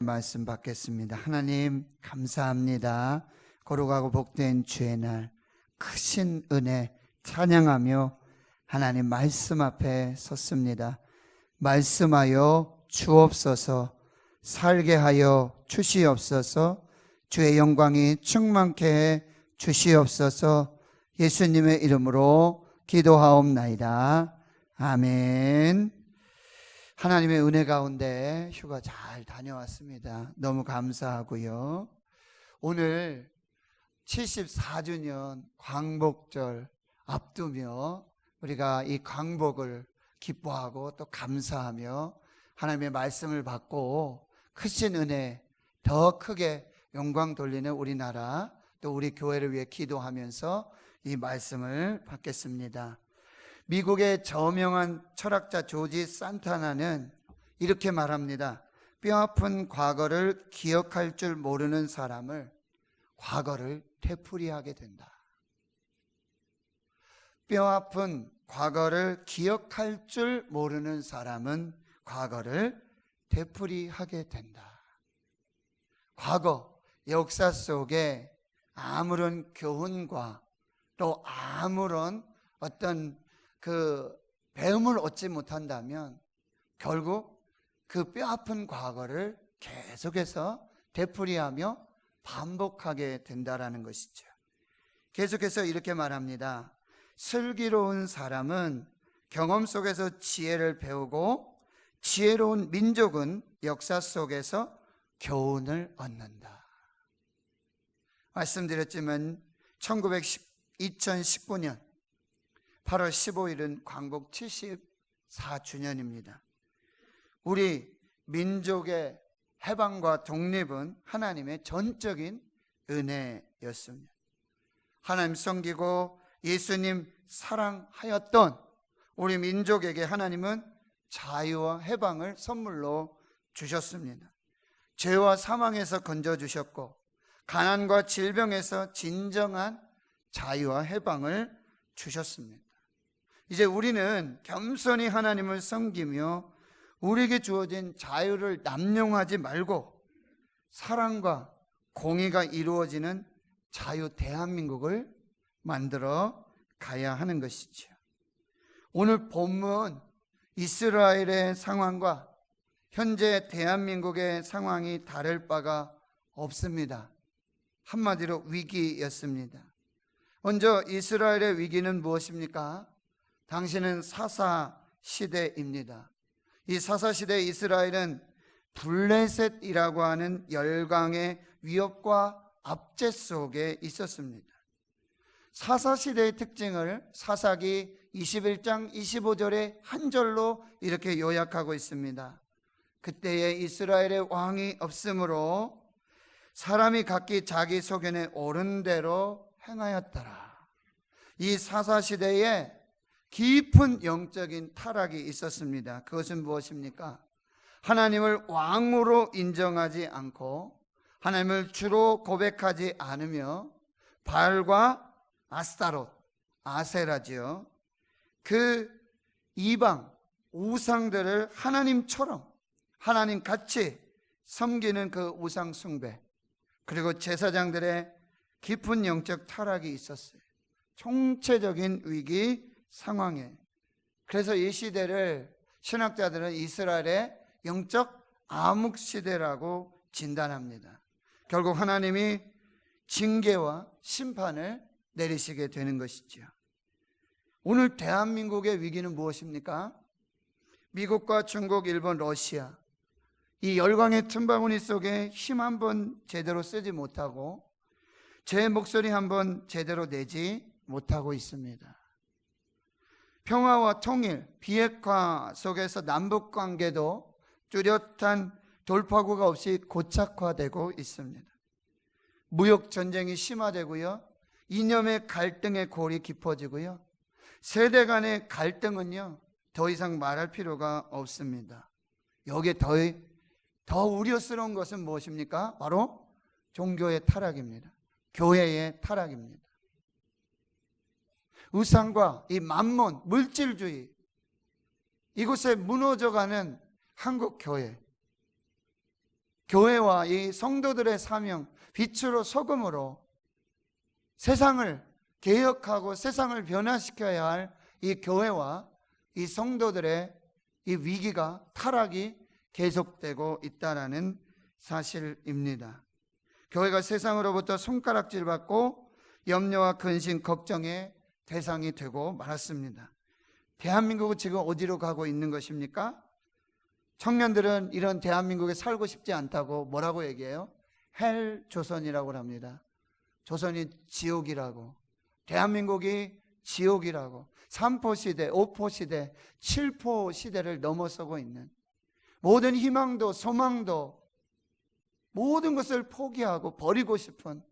말씀 받겠습니다. 하나님 감사합니다. 거룩하고 복된 주의 날 크신 은혜 찬양하며 하나님 말씀 앞에 섰습니다. 말씀하여 주옵소서, 살게 하여 주시옵소서, 주의 영광이 충만케 해 주시옵소서. 예수님의 이름으로 기도하옵나이다. 아멘. 하나님의 은혜 가운데 휴가 잘 다녀왔습니다. 너무 감사하고요. 오늘 74주년 광복절 앞두며 우리가 이 광복을 기뻐하고 또 감사하며 하나님의 말씀을 받고 크신 은혜 더 크게 영광 돌리는 우리나라 또 우리 교회를 위해 기도하면서 이 말씀을 받겠습니다. 미국의 저명한 철학자 조지 산타나는 이렇게 말합니다. 뼈아픈 과거를 기억할 줄 모르는 사람을 과거를 되풀이하게 된다. 뼈아픈 과거를 기억할 줄 모르는 사람은 과거를 되풀이하게 된다. 과거, 역사 속에 아무런 교훈과 또 아무런 어떤 배움을 얻지 못한다면 결국 그 뼈아픈 과거를 계속해서 되풀이하며 반복하게 된다라는 것이죠. 계속해서 이렇게 말합니다. 슬기로운 사람은 경험 속에서 지혜를 배우고 지혜로운 민족은 역사 속에서 교훈을 얻는다. 말씀드렸지만 2019년 8월 15일은 광복 74주년입니다. 우리 민족의 해방과 독립은 하나님의 전적인 은혜였습니다. 하나님 섬기고 예수님 사랑하였던 우리 민족에게 하나님은 자유와 해방을 선물로 주셨습니다. 죄와 사망에서 건져주셨고 가난과 질병에서 진정한 자유와 해방을 주셨습니다. 이제 우리는 겸손히 하나님을 섬기며 우리에게 주어진 자유를 남용하지 말고 사랑과 공의가 이루어지는 자유 대한민국을 만들어 가야 하는 것이죠. 오늘 본문 이스라엘의 상황과 현재 대한민국의 상황이 다를 바가 없습니다. 한마디로 위기였습니다. 먼저 이스라엘의 위기는 무엇입니까? 당시는 사사시대입니다. 이 사사시대 이스라엘은 블레셋이라고 하는 열강의 위협과 압제 속에 있었습니다. 사사시대의 특징을 사사기 21장 25절의 한 절로 이렇게 요약하고 있습니다. 그때에 이스라엘의 왕이 없으므로 사람이 각기 자기 소견에 옳은 대로 행하였더라. 이 사사시대에 깊은 영적인 타락이 있었습니다. 그것은 무엇입니까? 하나님을 왕으로 인정하지 않고 하나님을 주로 고백하지 않으며 바알과 아스타롯, 아세라지요. 그 이방 우상들을 하나님처럼 하나님 같이 섬기는 그 우상 숭배, 그리고 제사장들의 깊은 영적 타락이 있었어요. 총체적인 위기 상황에. 그래서 이 시대를 신학자들은 이스라엘의 영적 암흑시대라고 진단합니다. 결국 하나님이 징계와 심판을 내리시게 되는 것이죠. 오늘 대한민국의 위기는 무엇입니까? 미국과 중국, 일본, 러시아 이 열강의 틈바구니 속에 힘 한번 제대로 쓰지 못하고 제 목소리 한번 제대로 내지 못하고 있습니다. 평화와 통일, 비핵화 속에서 남북관계도 뚜렷한 돌파구가 없이 고착화되고 있습니다. 무역전쟁이 심화되고요, 이념의 갈등의 골이 깊어지고요, 세대 간의 갈등은요 더 이상 말할 필요가 없습니다. 여기에 더 우려스러운 것은 무엇입니까? 바로 종교의 타락입니다. 교회의 타락입니다. 우상과 이 만몬, 물질주의, 이곳에 무너져가는 한국 교회, 교회와 이 성도들의 사명, 빛으로 소금으로 세상을 개혁하고 세상을 변화시켜야 할 이 교회와 이 성도들의 이 위기가, 타락이 계속되고 있다는 사실입니다. 교회가 세상으로부터 손가락질 받고 염려와 근심, 걱정의 대상이 되고 말았습니다. 대한민국은 지금 어디로 가고 있는 것입니까? 청년들은 이런 대한민국에 살고 싶지 않다고 뭐라고 얘기해요? 헬 조선이라고 합니다. 조선이 지옥이라고, 대한민국이 지옥이라고, 3포 시대, 5포 시대, 7포 시대를 넘어서고 있는, 모든 희망도 소망도 모든 것을 포기하고 버리고 싶은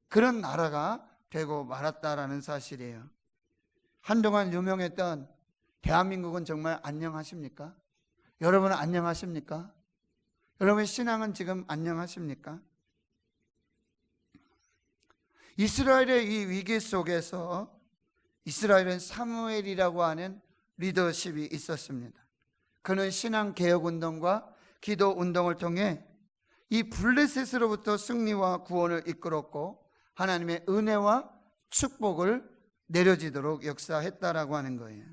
그런 나라가 되고 말았다라는 사실이에요. 한동안 유명했던 대한민국은 정말 안녕하십니까? 여러분은 안녕하십니까? 여러분의 신앙은 지금 안녕하십니까? 이스라엘의 이 위기 속에서 이스라엘은 사무엘이라고 하는 리더십이 있었습니다. 그는 신앙개혁운동과 기도운동을 통해 이 블레셋으로부터 승리와 구원을 이끌었고 하나님의 은혜와 축복을 내려지도록 역사했다라고 하는 거예요.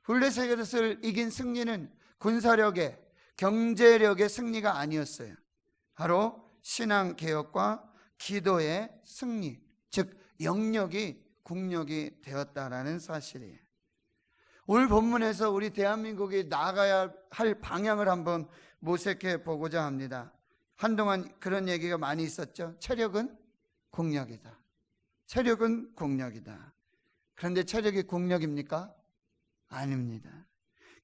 블레셋을 이긴 승리는 군사력의, 경제력의 승리가 아니었어요. 바로 신앙개혁과 기도의 승리, 즉 영역이 국력이 되었다라는 사실이에요. 오늘 본문에서 우리 대한민국이 나아가야 할 방향을 한번 모색해 보고자 합니다. 한동안 그런 얘기가 많이 있었죠. 체력은 국력이다. 체력은 국력이다. 그런데 체력이 국력입니까? 아닙니다.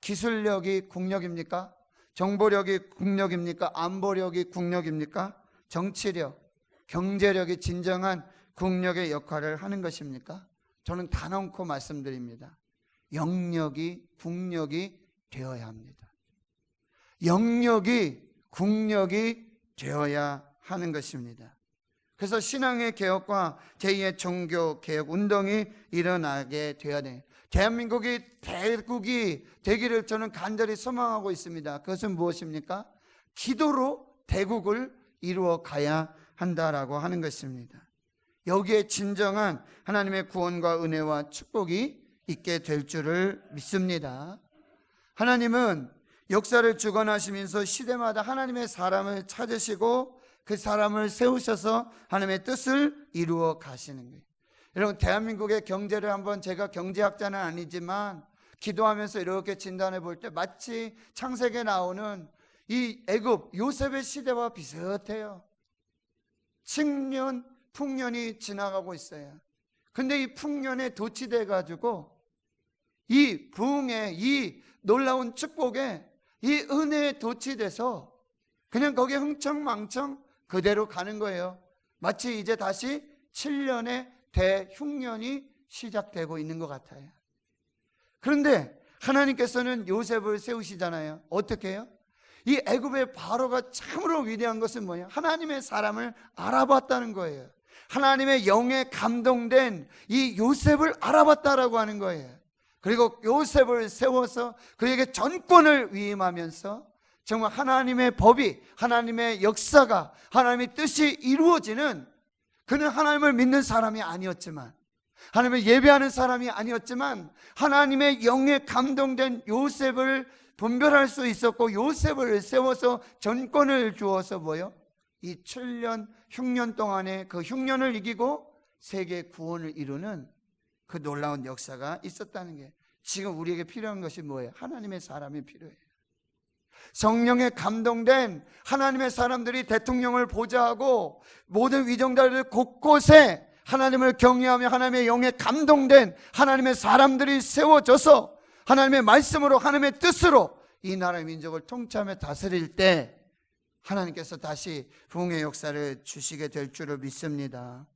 기술력이 국력입니까? 정보력이 국력입니까? 안보력이 국력입니까? 정치력, 경제력이 진정한 국력의 역할을 하는 것입니까? 저는 단언코 말씀드립니다. 영역이 국력이 되어야 합니다. 영역이 국력이 되어야 하는 것입니다. 그래서 신앙의 개혁과 제2의 종교 개혁 운동이 일어나게 되어야 돼요. 대한민국이 대국이 되기를 저는 간절히 소망하고 있습니다. 그것은 무엇입니까? 기도로 대국을 이루어 가야 한다라고 하는 것입니다. 여기에 진정한 하나님의 구원과 은혜와 축복이 있게 될 줄을 믿습니다. 하나님은 역사를 주관하시면서 시대마다 하나님의 사람을 찾으시고 그 사람을 세우셔서 하나님의 뜻을 이루어 가시는 거예요. 여러분, 대한민국의 경제를 한번, 제가 경제학자는 아니지만 기도하면서 이렇게 진단해 볼 때 마치 창세기에 나오는 이 애굽 요셉의 시대와 비슷해요. 칙년, 풍년이 지나가고 있어요. 근데 이 풍년에 도취돼 가지고 이 부흥에, 이 놀라운 축복에, 이 은혜에 도취돼서 그냥 거기에 흥청망청 그대로 가는 거예요. 마치 이제 다시 7년의 대흉년이 시작되고 있는 것 같아요. 그런데 하나님께서는 요셉을 세우시잖아요. 어떻게 해요? 이 애굽의 바로가 참으로 위대한 것은 뭐예요? 하나님의 사람을 알아봤다는 거예요. 하나님의 영에 감동된 이 요셉을 알아봤다라고 하는 거예요. 그리고 요셉을 세워서 그에게 전권을 위임하면서 정말 하나님의 법이, 하나님의 역사가, 하나님의 뜻이 이루어지는, 그는 하나님을 믿는 사람이 아니었지만, 하나님을 예배하는 사람이 아니었지만 하나님의 영에 감동된 요셉을 분별할 수 있었고, 요셉을 세워서 전권을 주어서 뭐요? 이 7년 흉년 동안에 그 흉년을 이기고 세계 구원을 이루는 그 놀라운 역사가 있었다는 게, 지금 우리에게 필요한 것이 뭐예요? 하나님의 사람이 필요해요. 성령에 감동된 하나님의 사람들이 대통령을 보좌하고 모든 위정자들 곳곳에 하나님을 경외하며 하나님의 영에 감동된 하나님의 사람들이 세워져서 하나님의 말씀으로, 하나님의 뜻으로 이 나라의 민족을 통치하며 다스릴 때 하나님께서 다시 부흥의 역사를 주시게 될 줄을 믿습니다.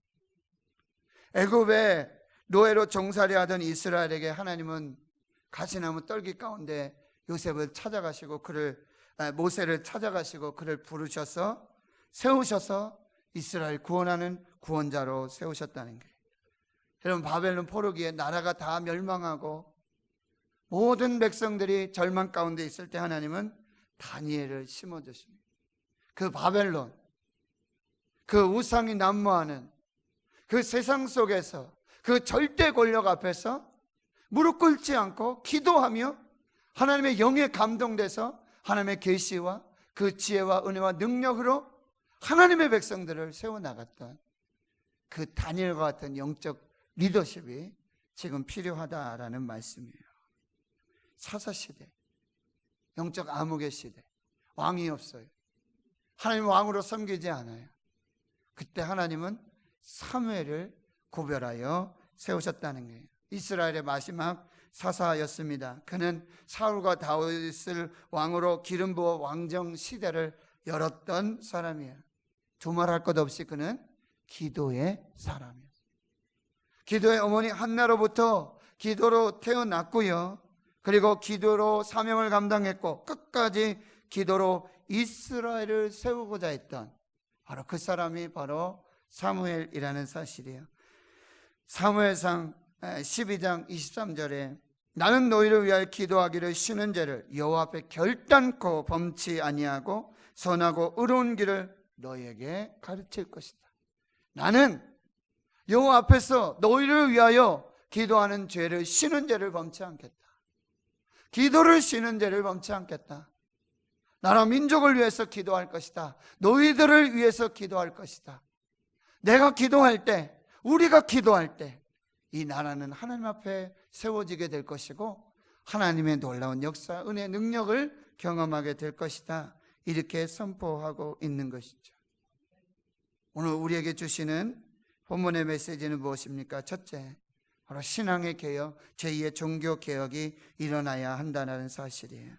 애굽에 노예로 종살이하던 이스라엘에게 하나님은 가시나무 떨기 가운데 요셉을 찾아가시고 모세를 찾아가시고 그를 부르셔서 세우셔서 이스라엘 구원하는 구원자로 세우셨다는 거예요. 여러분, 바벨론 포로기에 나라가 다 멸망하고 모든 백성들이 절망 가운데 있을 때 하나님은 다니엘을 심어주십니다. 그 바벨론, 그 우상이 난무하는 그 세상 속에서 그 절대 권력 앞에서 무릎 꿇지 않고 기도하며 하나님의 영에 감동돼서 하나님의 계시와 그 지혜와 은혜와 능력으로 하나님의 백성들을 세워나갔던 그 다니엘과 같은 영적 리더십이 지금 필요하다라는 말씀이에요. 사사시대, 영적 암흑의 시대, 왕이 없어요. 하나님 왕으로 섬기지 않아요. 그때 하나님은 사무엘을 구별하여 세우셨다는 거예요. 이스라엘의 마지막 사사였습니다. 그는 사울과 다윗을 왕으로 기름 부어 왕정 시대를 열었던 사람이에요. 두말할 것 없이 그는 기도의 사람이에요. 기도의 어머니 한나로부터 기도로 태어났고요. 그리고 기도로 사명을 감당했고 끝까지 기도로 이스라엘을 세우고자 했던 바로 그 사람이 바로 사무엘이라는 사실이에요. 사무엘상 12장 23절에 나는 너희를 위하여 기도하기를 쉬는 죄를 여호와 앞에 결단코 범치 아니하고 선하고 의로운 길을 너희에게 가르칠 것이다. 나는 여호와 앞에서 너희를 위하여 기도하는 죄를 쉬는 죄를 범치 않겠다. 기도를 쉬는 죄를 범치 않겠다. 나라 민족을 위해서 기도할 것이다. 너희들을 위해서 기도할 것이다. 내가 기도할 때, 우리가 기도할 때 이 나라는 하나님 앞에 세워지게 될 것이고 하나님의 놀라운 역사, 은혜, 능력을 경험하게 될 것이다. 이렇게 선포하고 있는 것이죠. 오늘 우리에게 주시는 본문의 메시지는 무엇입니까? 첫째, 바로 신앙의 개혁, 제2의 종교 개혁이 일어나야 한다는 사실이에요.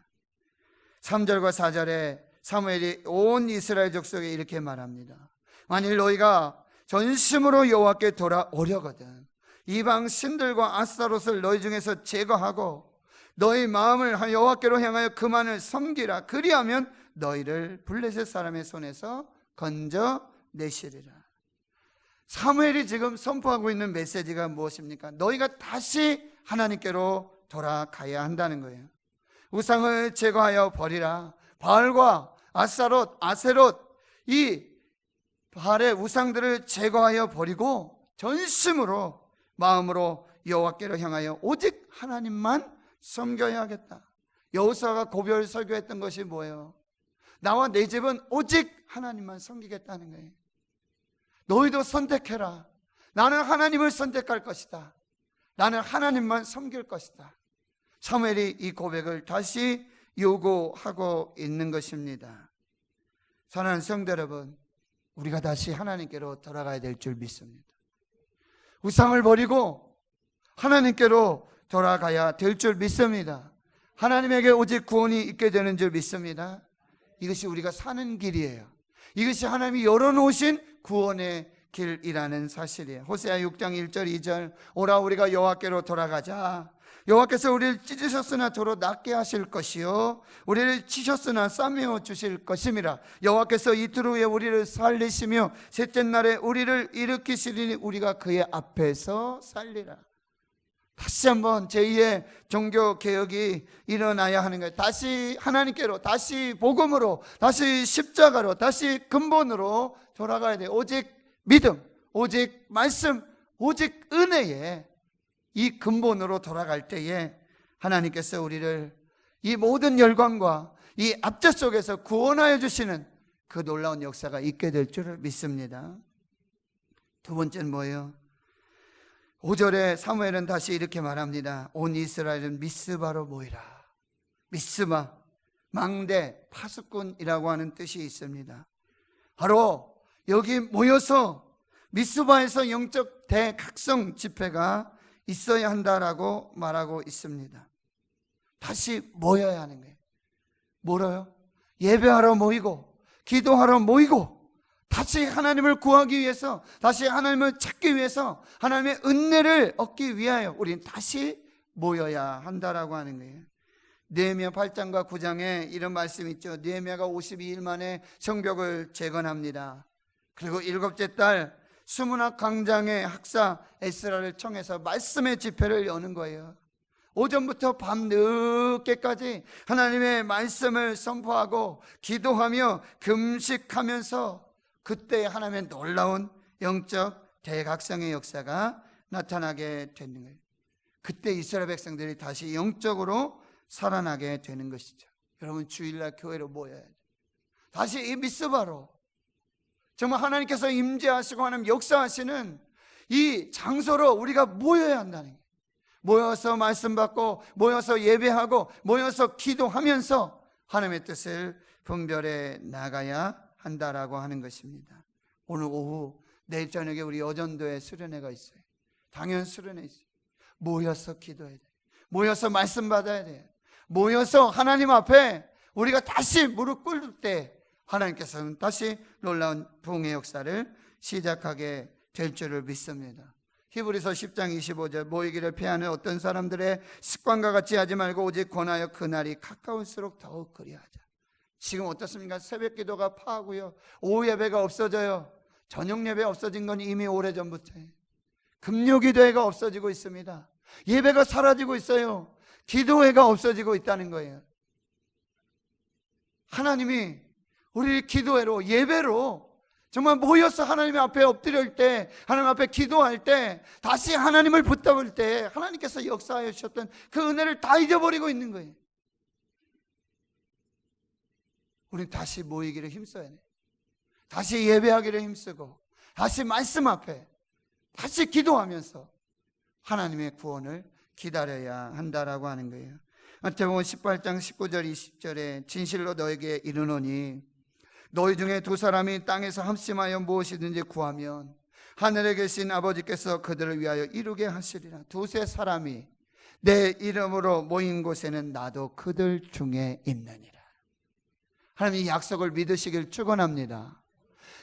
3절과 4절에 사무엘이 온 이스라엘 족속에 이렇게 말합니다. 만일 너희가 전심으로 여호와께 돌아오려거든 이방 신들과 아스타롯을 너희 중에서 제거하고 너희 마음을 여호와께로 향하여 그만을 섬기라. 그리하면 너희를 블레셋 사람의 손에서 건져내시리라. 사무엘이 지금 선포하고 있는 메시지가 무엇입니까? 너희가 다시 하나님께로 돌아가야 한다는 거예요. 우상을 제거하여 버리라. 바알과 아스타롯, 아세롯, 이 바알의 우상들을 제거하여 버리고 전심으로 마음으로 여호와께로 향하여 오직 하나님만 섬겨야 하겠다. 여호수아가 고별 설교했던 것이 뭐예요? 나와 내 집은 오직 하나님만 섬기겠다는 거예요. 너희도 선택해라. 나는 하나님을 선택할 것이다. 나는 하나님만 섬길 것이다. 사무엘이 이 고백을 다시 요구하고 있는 것입니다. 사랑하는 성도 여러분, 우리가 다시 하나님께로 돌아가야 될 줄 믿습니다. 우상을 버리고 하나님께로 돌아가야 될 줄 믿습니다. 하나님에게 오직 구원이 있게 되는 줄 믿습니다. 이것이 우리가 사는 길이에요. 이것이 하나님이 열어놓으신 구원의 길이라는 사실이에요. 호세아 6장 1절 2절 오라 우리가 여호와께로 돌아가자. 여호와께서 우리를 찢으셨으나 도로 낫게 하실 것이요 우리를 치셨으나 싸매어 주실 것임이라. 여호와께서 이틀 후에 우리를 살리시며 셋째 날에 우리를 일으키시리니 우리가 그의 앞에서 살리라. 다시 한번 제2의 종교개혁이 일어나야 하는 거예요. 다시 하나님께로, 다시 복음으로, 다시 십자가로, 다시 근본으로 돌아가야 돼요. 오직 믿음, 오직 말씀, 오직 은혜에 이 근본으로 돌아갈 때에 하나님께서 우리를 이 모든 열광과 이 압제 속에서 구원하여 주시는 그 놀라운 역사가 있게 될 줄을 믿습니다. 두 번째는 뭐예요? 5절에 사무엘은 다시 이렇게 말합니다. 온 이스라엘은 미스바로 모이라. 미스바, 망대, 파수꾼이라고 하는 뜻이 있습니다. 바로 여기 모여서 미스바에서 영적 대각성 집회가 있어야 한다라고 말하고 있습니다. 다시 모여야 하는 거예요. 뭐라요? 예배하러 모이고 기도하러 모이고 다시 하나님을 구하기 위해서, 다시 하나님을 찾기 위해서, 하나님의 은혜를 얻기 위하여 우리는 다시 모여야 한다라고 하는 거예요. 느헤미야 8장과 9장에 이런 말씀이 있죠. 느헤미야가 52일 만에 성벽을 재건합니다. 그리고 일곱째 달 수문학 광장의 학사 에스라를 청해서 말씀의 집회를 여는 거예요. 오전부터 밤 늦게까지 하나님의 말씀을 선포하고 기도하며 금식하면서 그때 하나님의 놀라운 영적 대각성의 역사가 나타나게 되는 거예요. 그때 이스라엘 백성들이 다시 영적으로 살아나게 되는 것이죠. 여러분, 주일날 교회로 모여야 돼요. 다시 이 미스바로 정말 하나님께서 임재하시고 하나님 역사하시는 이 장소로 우리가 모여야 한다는 거예요. 모여서 말씀 받고, 모여서 예배하고, 모여서 기도하면서 하나님의 뜻을 분별해 나가야 한다라고 하는 것입니다. 오늘 오후, 내일 저녁에 우리 여전도에 수련회가 있어요. 당연 수련회 있어요. 모여서 기도해야 돼요. 모여서 말씀 받아야 돼요. 모여서 하나님 앞에 우리가 다시 무릎 꿇을 때 하나님께서는 다시 놀라운 부흥의 역사를 시작하게 될 줄을 믿습니다. 히브리서 10장 25절, 모이기를 피하는 어떤 사람들의 습관과 같이 하지 말고 오직 권하여 그날이 가까울수록 더욱 그리하자. 지금 어떻습니까? 새벽 기도가 파하고요, 오후 예배가 없어져요. 저녁 예배 없어진 건 이미 오래전부터예요. 금요기도회가 없어지고 있습니다. 예배가 사라지고 있어요. 기도회가 없어지고 있다는 거예요. 하나님이 우리 기도회로, 예배로 정말 모여서 하나님 앞에 엎드릴 때, 하나님 앞에 기도할 때, 다시 하나님을 붙잡을 때 하나님께서 역사하여 주셨던 그 은혜를 다 잊어버리고 있는 거예요. 우리는 다시 모이기를 힘써야 돼요. 다시 예배하기를 힘쓰고, 다시 말씀 앞에 다시 기도하면서 하나님의 구원을 기다려야 한다라고 하는 거예요. 마태복음 18장 19절 20절에 진실로 너에게 이르노니 너희 중에 두 사람이 땅에서 합심하여 무엇이든지 구하면 하늘에 계신 아버지께서 그들을 위하여 이루게 하시리라. 두세 사람이 내 이름으로 모인 곳에는 나도 그들 중에 있느니라. 하나님, 이 약속을 믿으시길 축원합니다.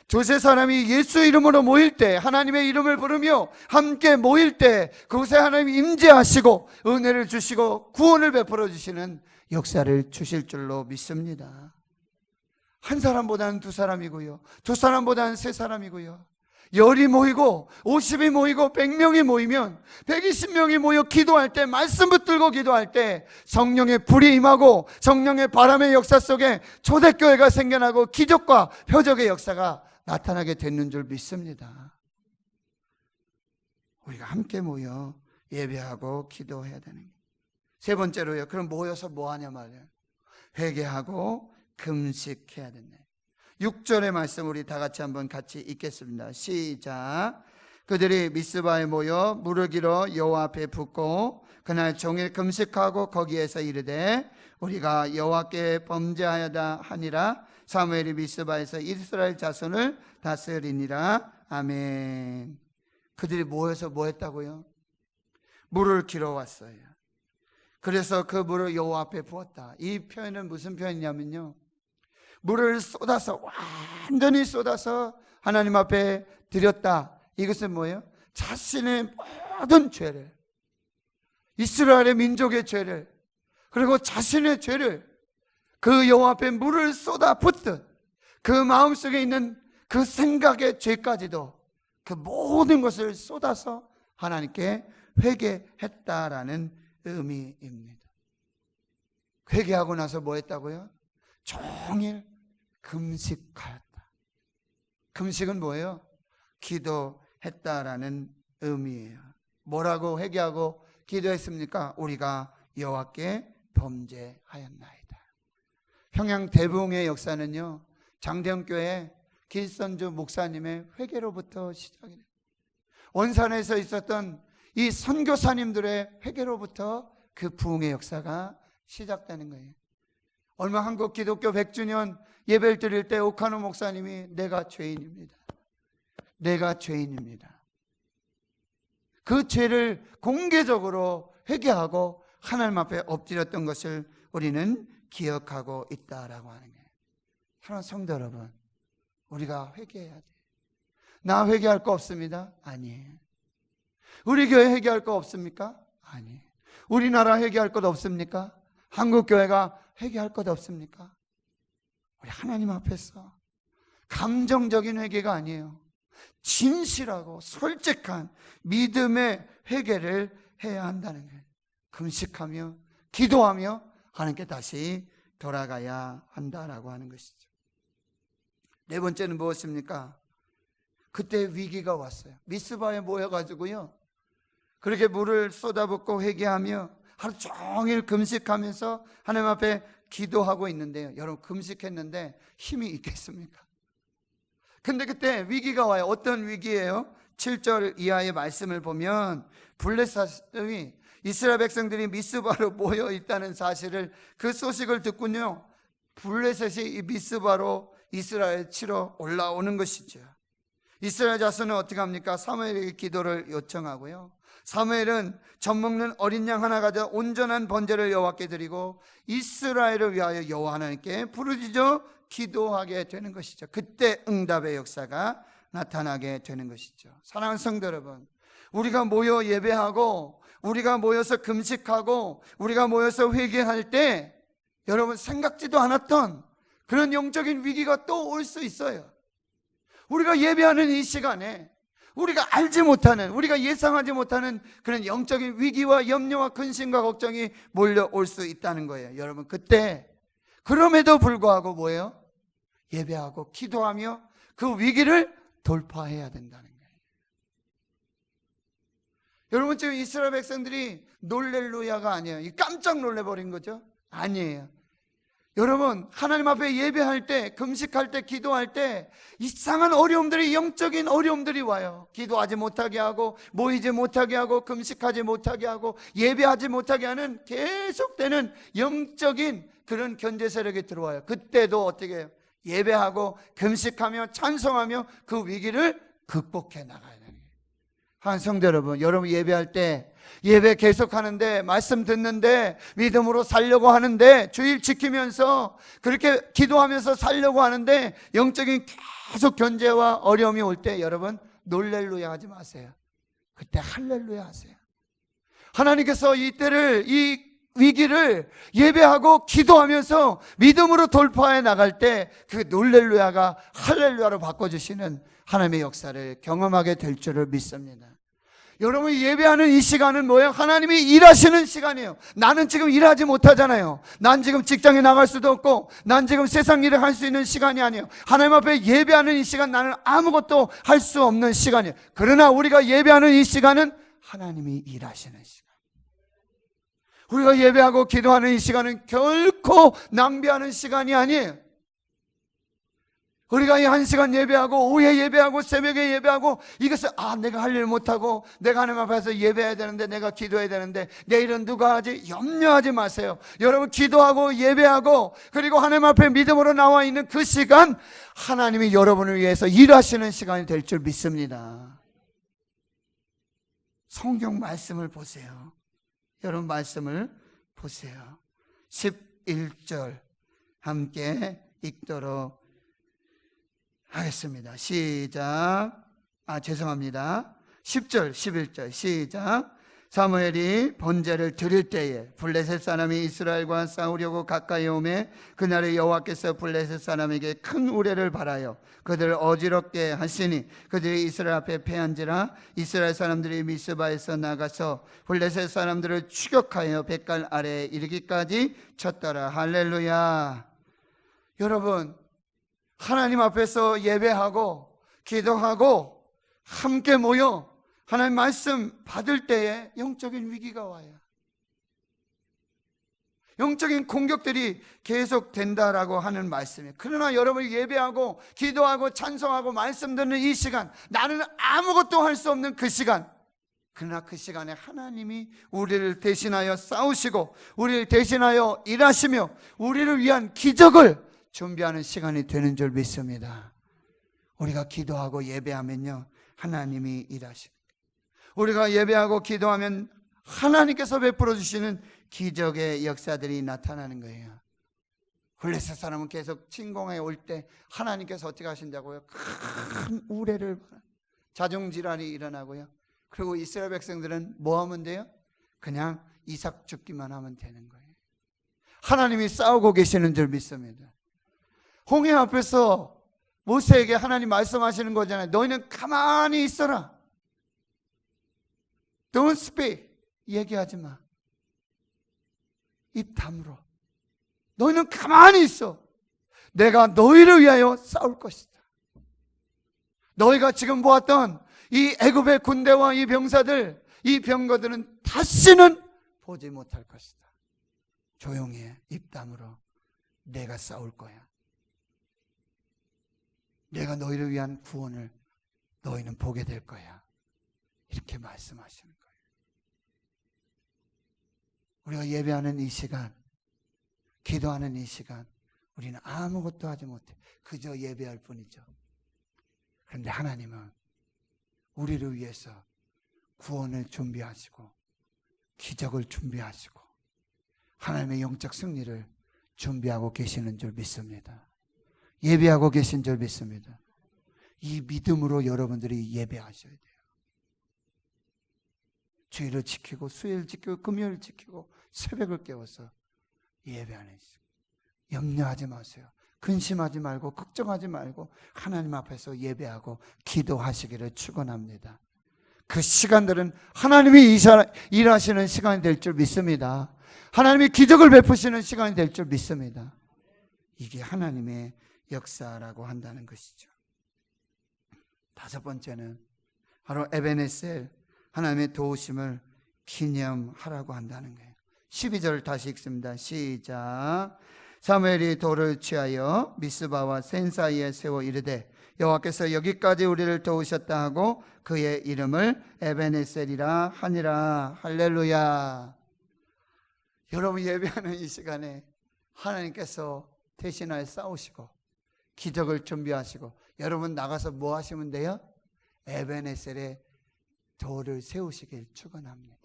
두세 사람이 예수 이름으로 모일 때, 하나님의 이름을 부르며 함께 모일 때 그곳에 하나님이 임재하시고 은혜를 주시고 구원을 베풀어 주시는 역사를 주실 줄로 믿습니다. 한 사람보다는 두 사람이고요, 두 사람보다는 세 사람이고요, 10이 모이고 50이 모이고 100명이 모이면 120명이 모여 기도할 때, 말씀 붙들고 기도할 때 성령의 불이 임하고 성령의 바람의 역사 속에 초대교회가 생겨나고 기적과 표적의 역사가 나타나게 되는 줄 믿습니다. 우리가 함께 모여 예배하고 기도해야 되는 거예요. 세 번째로요, 그럼 모여서 뭐 하냐 말이에요. 회개하고 금식해야 된다. 6절의 말씀 우리 다 같이 한번 같이 읽겠습니다. 시작. 그들이 미스바에 모여 물을 길어 여호와 앞에 붓고 그날 종일 금식하고 거기에서 이르되 우리가 여호와께 범죄하였다 하니라. 사무엘이 미스바에서 이스라엘 자손을 다스리니라. 아멘. 그들이 모여서 뭐 했다고요? 물을 길어 왔어요. 그래서 그 물을 여호와 앞에 부었다. 이 표현은 무슨 표현이냐면요, 물을 쏟아서, 완전히 쏟아서 하나님 앞에 드렸다. 이것은 뭐예요? 자신의 모든 죄를, 이스라엘의 민족의 죄를, 그리고 자신의 죄를 그 여호와 앞에 물을 쏟아 붓듯 그 마음속에 있는 그 생각의 죄까지도 그 모든 것을 쏟아서 하나님께 회개했다라는 의미입니다. 회개하고 나서 뭐 했다고요? 종일 금식하였다. 금식은 뭐예요? 기도했다라는 의미예요. 뭐라고 회개하고 기도했습니까? 우리가 여호와께 범죄하였나이다. 평양 대부흥의 역사는요, 장대영교회 길선주 목사님의 회개로부터 시작이 돼요. 원산에서 있었던 이 선교사님들의 회개로부터 그 부흥의 역사가 시작되는 거예요. 얼마 한국 기독교 100주년 예배를 드릴 때 오카노 목사님이 내가 죄인입니다. 내가 죄인입니다. 그 죄를 공개적으로 회개하고 하나님 앞에 엎드렸던 것을 우리는 기억하고 있다라고 하는 거예요. 사랑하는 성도 여러분, 우리가 회개해야 돼요. 나 회개할 거 없습니다? 아니에요. 우리 교회 회개할 거 없습니까? 아니에요. 우리나라 회개할 것 없습니까? 한국교회가 회개할 것 없습니까? 우리 하나님 앞에서 감정적인 회개가 아니에요. 진실하고 솔직한 믿음의 회개를 해야 한다는 거예요. 금식하며 기도하며 하나님께 다시 돌아가야 한다라고 하는 것이죠. 네 번째는 무엇입니까? 그때 위기가 왔어요. 미스바에 모여가지고요, 그렇게 물을 쏟아붓고 회개하며 하루 종일 금식하면서 하나님 앞에 기도하고 있는데요, 여러분, 금식했는데 힘이 있겠습니까? 근데 그때 위기가 와요. 어떤 위기예요? 7절 이하의 말씀을 보면 블레셋이 이스라엘 백성들이 미스바로 모여 있다는 사실을, 그 소식을 듣군요, 블레셋이 이 미스바로 이스라엘 치러 올라오는 것이죠. 이스라엘 자손은 어떻게 합니까? 사무엘에게 기도를 요청하고요, 사무엘은 젖 먹는 어린 양 하나 가져 온전한 번제를 여호와께 드리고 이스라엘을 위하여 여호와 하나님께 부르짖어 기도하게 되는 것이죠. 그때 응답의 역사가 나타나게 되는 것이죠. 사랑하는 성도 여러분, 우리가 모여 예배하고 우리가 모여서 금식하고 우리가 모여서 회개할 때 여러분, 생각지도 않았던 그런 영적인 위기가 또 올 수 있어요. 우리가 예배하는 이 시간에 우리가 알지 못하는, 우리가 예상하지 못하는 그런 영적인 위기와 염려와 근심과 걱정이 몰려올 수 있다는 거예요. 여러분, 그때 그럼에도 불구하고 뭐예요? 예배하고 기도하며 그 위기를 돌파해야 된다는 거예요. 여러분, 지금 이스라엘 백성들이 놀렐루야가 아니에요. 깜짝 놀래버린 거죠? 아니에요. 여러분, 하나님 앞에 예배할 때, 금식할 때, 기도할 때 이상한 어려움들이, 영적인 어려움들이 와요. 기도하지 못하게 하고, 모이지 못하게 하고, 금식하지 못하게 하고, 예배하지 못하게 하는 계속되는 영적인 그런 견제 세력이 들어와요. 그때도 어떻게 해요? 예배하고 금식하며 찬송하며 그 위기를 극복해 나가야 돼요. 한 성도 여러분, 여러분 예배할 때, 예배 계속하는데, 말씀 듣는데, 믿음으로 살려고 하는데, 주일 지키면서 그렇게 기도하면서 살려고 하는데 영적인 계속 견제와 어려움이 올 때 여러분, 놀렐루야 하지 마세요. 그때 할렐루야 하세요. 하나님께서 이때를, 이 위기를 예배하고 기도하면서 믿음으로 돌파해 나갈 때 그 놀렐루야가 할렐루야로 바꿔주시는 하나님의 역사를 경험하게 될 줄을 믿습니다. 여러분이 예배하는 이 시간은 뭐예요? 하나님이 일하시는 시간이에요. 나는 지금 일하지 못하잖아요. 난 지금 직장에 나갈 수도 없고, 난 지금 세상 일을 할 수 있는 시간이 아니에요. 하나님 앞에 예배하는 이 시간, 나는 아무것도 할 수 없는 시간이에요. 그러나 우리가 예배하는 이 시간은 하나님이 일하시는 시간. 우리가 예배하고 기도하는 이 시간은 결코 낭비하는 시간이 아니에요. 우리가 이 1시간 예배하고, 오후에 예배하고, 새벽에 예배하고, 이것을 내가 할 일 못하고, 내가 하나님 앞에서 예배해야 되는데, 내가 기도해야 되는데, 내일은 누가 하지? 염려하지 마세요. 여러분, 기도하고 예배하고 그리고 하나님 앞에 믿음으로 나와 있는 그 시간, 하나님이 여러분을 위해서 일하시는 시간이 될 줄 믿습니다. 성경 말씀을 보세요. 여러분, 말씀을 보세요. 11절 함께 읽도록 하겠습니다. 시작. 죄송합니다. 10절, 11절 시작. 사무엘이 번제를 드릴 때에 블레셋 사람이 이스라엘과 싸우려고 가까이 오매 그날에 여호와께서 블레셋 사람에게 큰 우레를 발하여 그들을 어지럽게 하시니 그들이 이스라엘 앞에 패한지라. 이스라엘 사람들이 미스바에서 나가서 블레셋 사람들을 추격하여 뱃갈 아래에 이르기까지 쳤더라. 할렐루야. 여러분, 하나님 앞에서 예배하고 기도하고 함께 모여 하나님 말씀 받을 때에 영적인 위기가 와요. 영적인 공격들이 계속 된다라고 하는 말씀이에요. 그러나 여러분이 예배하고 기도하고 찬송하고 말씀 듣는 이 시간, 나는 아무것도 할 수 없는 그 시간, 그러나 그 시간에 하나님이 우리를 대신하여 싸우시고 우리를 대신하여 일하시며 우리를 위한 기적을 준비하는 시간이 되는 줄 믿습니다. 우리가 기도하고 예배하면요, 하나님이 일하십니다. 우리가 예배하고 기도하면 하나님께서 베풀어 주시는 기적의 역사들이 나타나는 거예요. 블레셋 사람은 계속 침공해 올 때 하나님께서 어떻게 하신다고요? 큰 우레를, 자중질환이 일어나고요. 그리고 이스라엘 백성들은 뭐 하면 돼요? 그냥 이삭 죽기만 하면 되는 거예요. 하나님이 싸우고 계시는 줄 믿습니다. 홍해 앞에서 모세에게 하나님 말씀하시는 거잖아요. 너희는 가만히 있어라. Don't speak. 얘기하지 마. 입 다물어. 너희는 가만히 있어. 내가 너희를 위하여 싸울 것이다. 너희가 지금 보았던 이 애굽의 군대와 이 병사들, 이 병거들은 다시는 보지 못할 것이다. 조용히 해. 입 다물어. 내가 싸울 거야. 내가 너희를 위한 구원을 너희는 보게 될 거야. 이렇게 말씀하시는 거예요. 우리가 예배하는 이 시간, 기도하는 이 시간, 우리는 아무것도 하지 못해. 그저 예배할 뿐이죠. 그런데 하나님은 우리를 위해서 구원을 준비하시고 기적을 준비하시고 하나님의 영적 승리를 준비하고 계시는 줄 믿습니다. 예배하고 계신 줄 믿습니다. 이 믿음으로 여러분들이 예배하셔야 돼요. 주일을 지키고 수요일 지키고 금요일 지키고 새벽을 깨워서 예배하는 시간. 염려하지 마세요. 근심하지 말고 걱정하지 말고 하나님 앞에서 예배하고 기도하시기를 축원합니다. 그 시간들은 하나님이 일하시는 시간이 될 줄 믿습니다. 하나님이 기적을 베푸시는 시간이 될 줄 믿습니다. 이게 하나님의 역사라고 한다는 것이죠. 다섯 번째는 바로 에베네셀, 하나님의 도우심을 기념하라고 한다는 거예요. 12절 다시 읽습니다. 시작. 사무엘이 돌을 취하여 미스바와 센 사이에 세워 이르되 여호와께서 여기까지 우리를 도우셨다 하고 그의 이름을 에베네셀이라 하니라. 할렐루야. 여러분 예배하는 이 시간에 하나님께서 대신하여 싸우시고 기적을 준비하시고 여러분 나가서 뭐 하시면 돼요? 에베네셀의 돌을 세우시길 축원합니다.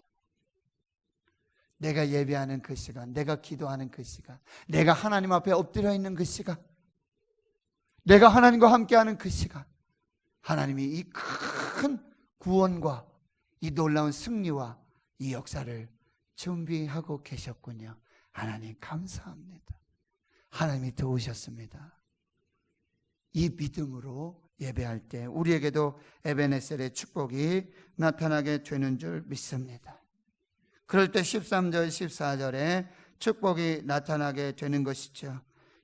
내가 예배하는 그 시간, 내가 기도하는 그 시간, 내가 하나님 앞에 엎드려 있는 그 시간, 내가 하나님과 함께하는 그 시간, 하나님이 이 큰 구원과 이 놀라운 승리와 이 역사를 준비하고 계셨군요. 하나님 감사합니다. 하나님이 도우셨습니다. 이 믿음으로 예배할 때 우리에게도 에베네셀의 축복이 나타나게 되는 줄 믿습니다. 그럴 때 13절 14절에 축복이 나타나게 되는 것이죠.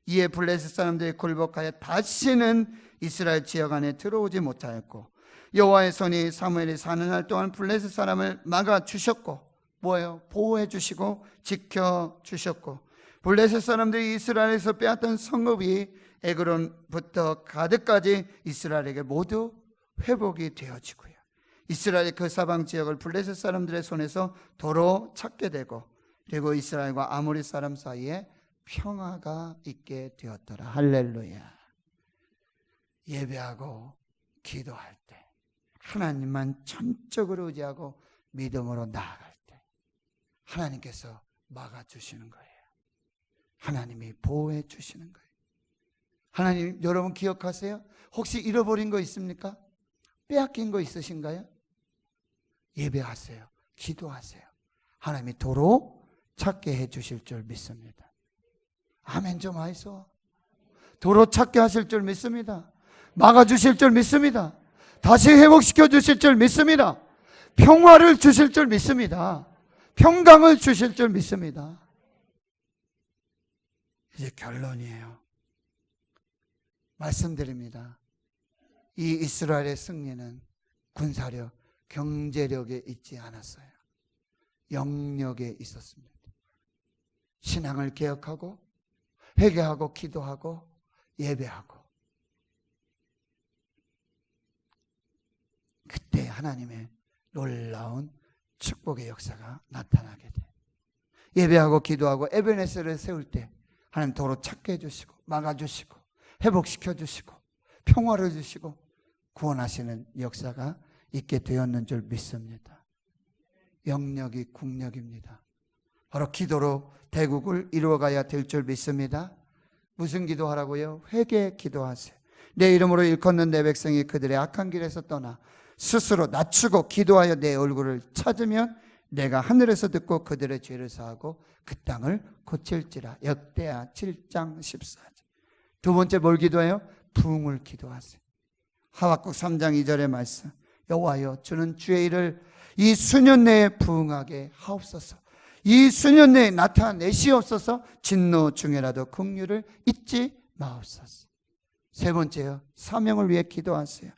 이에 블레셋 사람들이 굴복하여 다시는 이스라엘 지역 안에 들어오지 못하였고 여호와의 손이 사무엘이 사는 날 동안 블레셋 사람을 막아주셨고 뭐예요? 보호해 주시고 지켜 주셨고 블레셋 사람들이 이스라엘에서 빼앗던 성읍이 에그론부터 가드까지 이스라엘에게 모두 회복이 되어지고요. 이스라엘의 그 사방 지역을 블레셋 사람들의 손에서 도로 찾게 되고 그리고 이스라엘과 아모리 사람 사이에 평화가 있게 되었더라. 할렐루야. 예배하고 기도할 때 하나님만 전적으로 의지하고 믿음으로 나아갈 때 하나님께서 막아주시는 거예요. 하나님이 보호해 주시는 거예요. 하나님, 여러분 기억하세요? 혹시 잃어버린 거 있습니까? 빼앗긴 거 있으신가요? 예배하세요. 기도하세요. 하나님이 도로 찾게 해 주실 줄 믿습니다. 아멘 좀 하이소. 도로 찾게 하실 줄 믿습니다. 막아주실 줄 믿습니다. 다시 회복시켜 주실 줄 믿습니다. 평화를 주실 줄 믿습니다. 평강을 주실 줄 믿습니다. 이제 결론이에요. 말씀드립니다. 이 이스라엘의 승리는 군사력, 경제력에 있지 않았어요. 영역에 있었습니다. 신앙을 개혁하고 회개하고 기도하고 예배하고 그때 하나님의 놀라운 축복의 역사가 나타나게 돼. 예배하고 기도하고 에베네셀을 세울 때 하나님 도로 찾게 해주시고 막아주시고 회복시켜 주시고 평화를 주시고 구원하시는 역사가 있게 되었는 줄 믿습니다. 영역이 국력입니다. 바로 기도로 대국을 이루어가야 될 줄 믿습니다. 무슨 기도하라고요? 회개 기도하세요. 내 이름으로 일컫는 내 백성이 그들의 악한 길에서 떠나 스스로 낮추고 기도하여 내 얼굴을 찾으면 내가 하늘에서 듣고 그들의 죄를 사하고 그 땅을 고칠지라. 역대하 7장 14절. 두 번째 뭘 기도해요? 부흥을 기도하세요. 하박국 3장 2절의 말씀. 여호와여, 주는 주의 일을 이 수년 내에 부흥하게 하옵소서. 이 수년 내에 나타내시옵소서. 진노 중에라도 긍휼을 잊지 마옵소서. 세 번째요, 사명을 위해 기도하세요.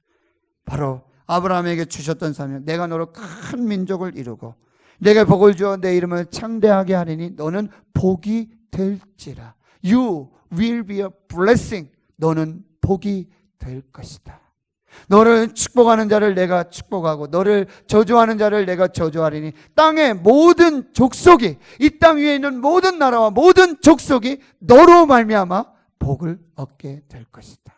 바로 아브라함에게 주셨던 사명, 내가 너로 큰 민족을 이루고 내게 복을 주어 내 이름을 창대하게 하리니 너는 복이 될지라. You will be a blessing. 너는 복이 될 것이다. 너를 축복하는 자를 내가 축복하고 너를 저주하는 자를 내가 저주하리니 땅의 모든 족속이, 이 땅 위에 있는 모든 나라와 모든 족속이 너로 말미암아 복을 얻게 될 것이다.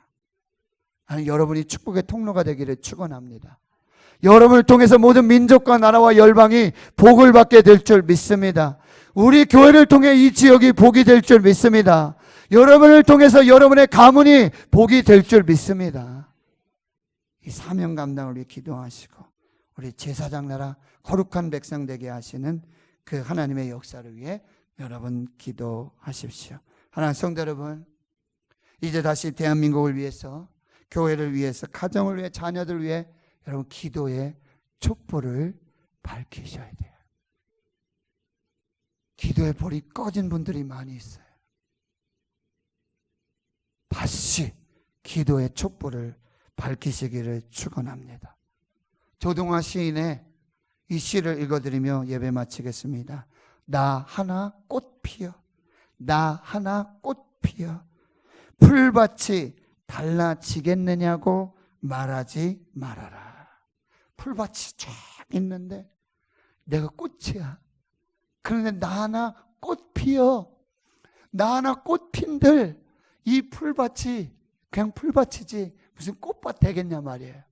나는 여러분이 축복의 통로가 되기를 축원합니다. 여러분을 통해서 모든 민족과 나라와 열방이 복을 받게 될 줄 믿습니다. 우리 교회를 통해 이 지역이 복이 될 줄 믿습니다. 여러분을 통해서 여러분의 가문이 복이 될 줄 믿습니다. 이 사명 감당을 위해 기도하시고 우리 제사장 나라 거룩한 백성 되게 하시는 그 하나님의 역사를 위해 여러분 기도하십시오. 하나님 성도 여러분, 이제 다시 대한민국을 위해서, 교회를 위해서, 가정을 위해, 자녀들 위해 여러분 기도의 촛불을 밝히셔야 돼요. 기도의 불이 꺼진 분들이 많이 있어요. 다시 기도의 촛불을 밝히시기를 축원합니다. 조동화 시인의 이 시를 읽어드리며 예배 마치겠습니다. 나 하나 꽃 피어, 나 하나 꽃 피어, 풀밭이 달라지겠느냐고 말하지 말아라. 풀밭이 쫙 있는데 내가 꽃이야. 그런데 나 하나 꽃 피어, 나 하나 꽃 핀들 이 풀밭이 그냥 풀밭이지 무슨 꽃밭 되겠냐 말이에요.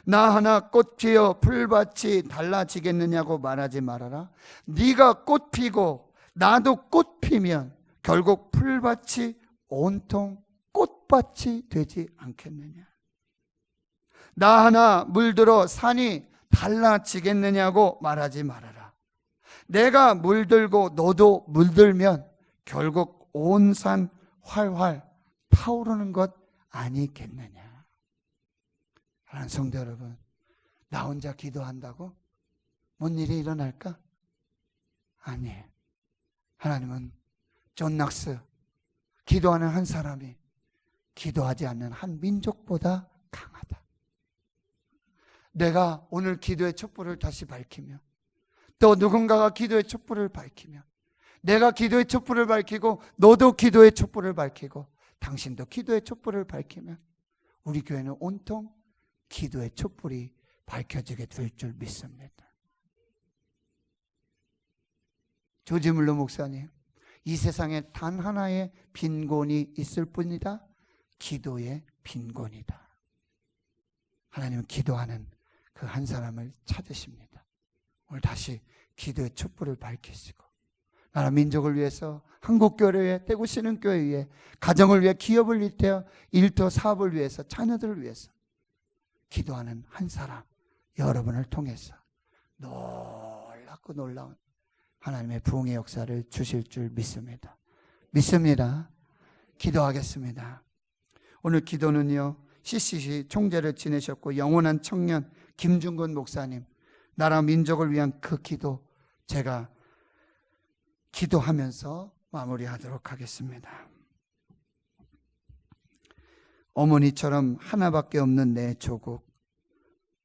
나 하나 꽃 피어 풀밭이 달라지겠느냐고 말하지 말아라. 네가 꽃 피고 나도 꽃 피면 결국 풀밭이 온통 꽃밭이 되지 않겠느냐. 나 하나 물들어 산이 달라지겠느냐고 말하지 말아라. 내가 물들고 너도 물들면 결국 온 산 활활 타오르는 것 아니겠느냐. 하나님 성도 여러분, 나 혼자 기도한다고 뭔 일이 일어날까? 아니에요. 하나님은 존 낙스, 기도하는 한 사람이 기도하지 않는 한 민족보다 강하다. 내가 오늘 기도의 촛불을 다시 밝히며 또 누군가가 기도의 촛불을 밝히며 내가 기도의 촛불을 밝히고 너도 기도의 촛불을 밝히고 당신도 기도의 촛불을 밝히면 우리 교회는 온통 기도의 촛불이 밝혀지게 될 줄 믿습니다. 조지 물러 목사님, 이 세상에 단 하나의 빈곤이 있을 뿐이다. 기도의 빈곤이다. 하나님은 기도하는 그 한 사람을 찾으십니다. 오늘 다시 기도의 촛불을 밝히시고 나라 민족을 위해서, 한국교회를 위해, 대구신흥교회 위해, 가정을 위해, 기업을 위해, 일터 사업을 위해서, 자녀들을 위해서 기도하는 한 사람, 여러분을 통해서 놀랍고 놀라운 하나님의 부흥의 역사를 주실 줄 믿습니다. 믿습니다. 기도하겠습니다. 오늘 기도는요, CCC 총재를 지내셨고 영원한 청년 김중근 목사님, 나라 민족을 위한 그 기도 제가 기도하면서 마무리하도록 하겠습니다. 어머니처럼 하나밖에 없는 내 조국,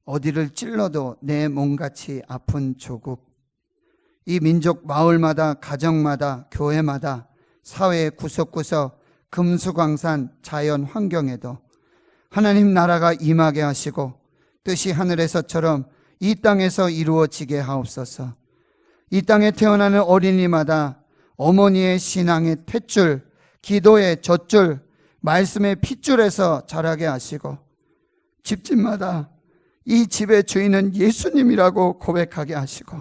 어디를 찔러도 내 몸같이 아픈 조국, 이 민족 마을마다, 가정마다, 교회마다, 사회의 구석구석, 금수강산, 자연 환경에도 하나님 나라가 임하게 하시고 뜻이 하늘에서처럼 이 땅에서 이루어지게 하옵소서. 이 땅에 태어나는 어린이마다 어머니의 신앙의 탯줄, 기도의 젖줄, 말씀의 핏줄에서 자라게 하시고 집집마다 이 집의 주인은 예수님이라고 고백하게 하시고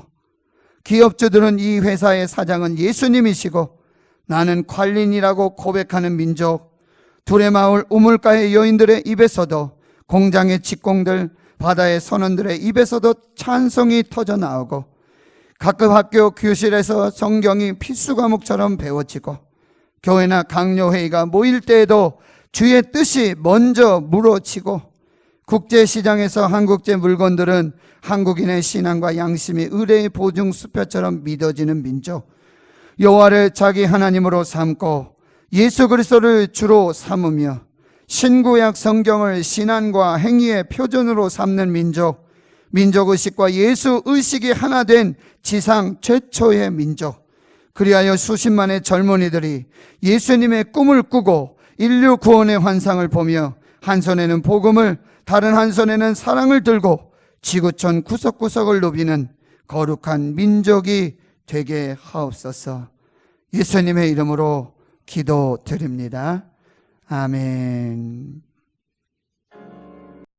기업주들은 이 회사의 사장은 예수님이시고 나는 관리인이라고 고백하는 민족, 두레마을 우물가의 여인들의 입에서도, 공장의 직공들, 바다의 선원들의 입에서도 찬송이 터져 나오고 각급 학교 교실에서 성경이 필수 과목처럼 배워지고 교회나 강요회의가 모일 때에도 주의 뜻이 먼저 물어지고 국제시장에서 한국제 물건들은 한국인의 신앙과 양심이 의뢰의 보증 수표처럼 믿어지는 민족, 여호와를 자기 하나님으로 삼고 예수 그리스도를 주로 삼으며 신구약 성경을 신앙과 행위의 표준으로 삼는 민족, 민족의식과 예수의식이 하나 된 지상 최초의 민족, 그리하여 수십만의 젊은이들이 예수님의 꿈을 꾸고 인류 구원의 환상을 보며 한 손에는 복음을, 다른 한 손에는 사랑을 들고 지구촌 구석구석을 누비는 거룩한 민족이 되게 하옵소서. 예수님의 이름으로 기도드립니다. 아멘.